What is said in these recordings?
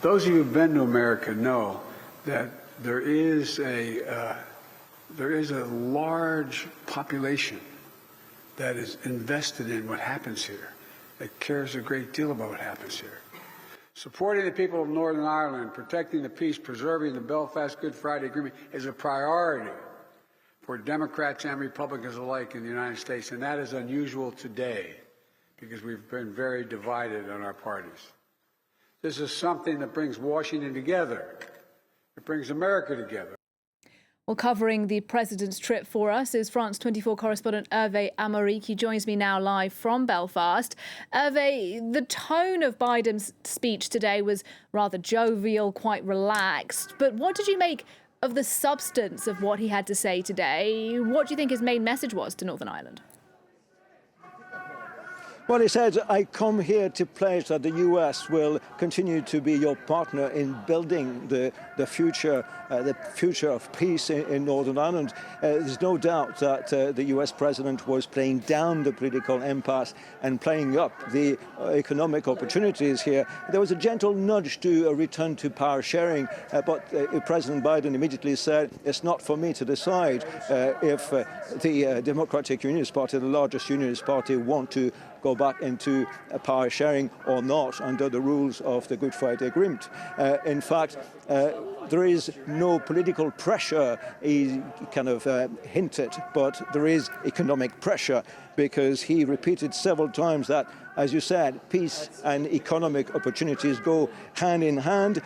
Those of you who've been to America know that there is a large population that is invested in what happens here, that cares a great deal about what happens here. Supporting the people of Northern Ireland, protecting the peace, preserving the Belfast Good Friday Agreement is a priority for Democrats and Republicans alike in the United States, and that is unusual today because we've been very divided on our parties. This is something that brings Washington together. It brings America together. Well, covering the president's trip for us is France 24 correspondent Herve Amoric. He joins me now live from Belfast. Herve, the tone of Biden's speech today was rather jovial, quite relaxed. But what did you make of the substance of what he had to say today? What do you think his main message was to Northern Ireland? Well, he said, I come here to pledge that the U.S. will continue to be your partner in building the future of peace in Northern Ireland. There's no doubt that the U.S. president was playing down the political impasse and playing up the economic opportunities here. There was a gentle nudge to a return to power sharing, but President Biden immediately said, it's not for me to decide if the Democratic Unionist Party, the largest unionist party, want to go back into power sharing or not under the rules of the Good Friday Agreement. In fact, there is no political pressure, he kind of hinted, but there is economic pressure because he repeated several times that, as you said, peace and economic opportunities go hand in hand.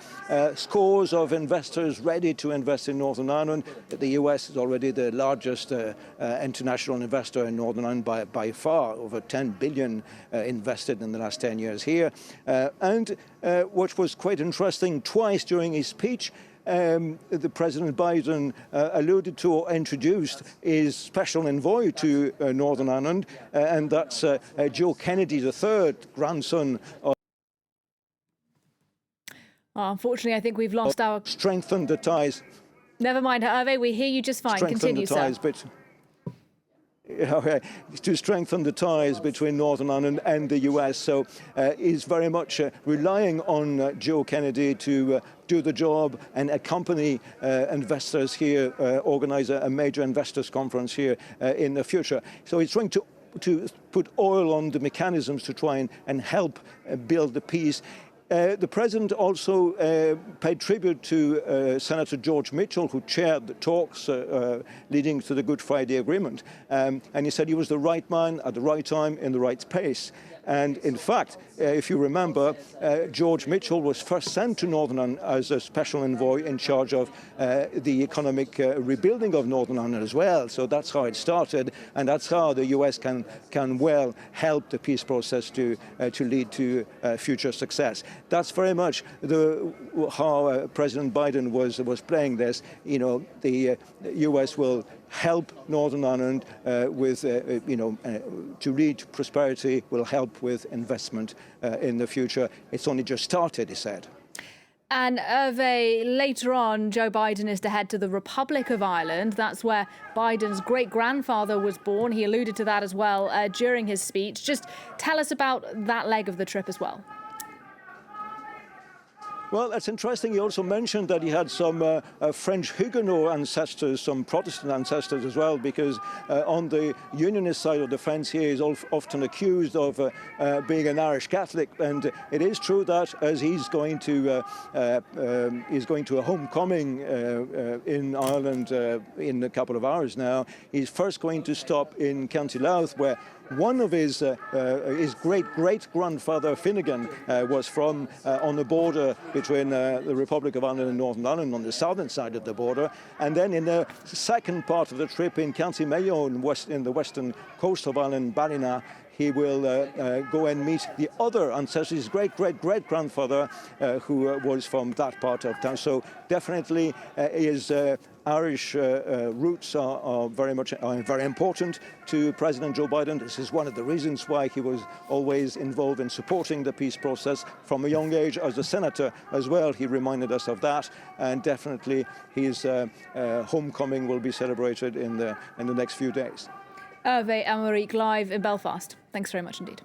Scores of investors ready to invest in Northern Ireland. The US is already the largest international investor in Northern Ireland by far, over 10 billion invested in the last 10 years here. And what was quite interesting, twice during his speech, the President Biden alluded to or introduced his special envoy to Northern Ireland, and that's Joe Kennedy, the third grandson of... Unfortunately, I think we've lost our... Strengthen the ties. Never mind, Herve, we hear you just fine. Continue, sir. To strengthen the ties between Northern Ireland and the US. So he's very much relying on Joe Kennedy to do the job and accompany investors here, organize a major investors conference here in the future. So he's trying to put oil on the mechanisms to try and help build the peace. The president also paid tribute to Senator George Mitchell, who chaired the talks leading to the Good Friday Agreement. And he said he was the right man at the right time in the right place. And in fact, if you remember, George Mitchell was first sent to Northern Ireland as a special envoy in charge of the economic rebuilding of Northern Ireland as well. So that's how it started, and that's how the US can well help the peace process to lead to future success. That's very much how President Biden was playing this. You know, the US will help Northern Ireland with, to lead to prosperity, will help with investment in the future. It's only just started, he said. And Herve, later on, Joe Biden is to head to the Republic of Ireland. That's where Biden's great-grandfather was born. He alluded to that as well during his speech. Just tell us about that leg of the trip as well. Well, that's interesting. He also mentioned that he had some French Huguenot ancestors, some Protestant ancestors as well, because on the unionist side of the fence here, he's often accused of being an Irish Catholic. And it is true that as he's going to a homecoming in Ireland in a couple of hours now, he's first going to stop in County Louth, where one of his great-great-grandfather Finnegan was from on the border between the Republic of Ireland and Northern Ireland on the southern side of the border. And then in the second part of the trip in County Mayo in the western coast of Ireland, Ballina, he will go and meet the other ancestors, his great-great-great-grandfather, who was from that part of town. So definitely his Irish roots are very important to President Joe Biden. This is one of the reasons why he was always involved in supporting the peace process from a young age as a senator as well. He reminded us of that, and definitely his homecoming will be celebrated in the next few days. Herve Amoric live in Belfast. Thanks very much indeed.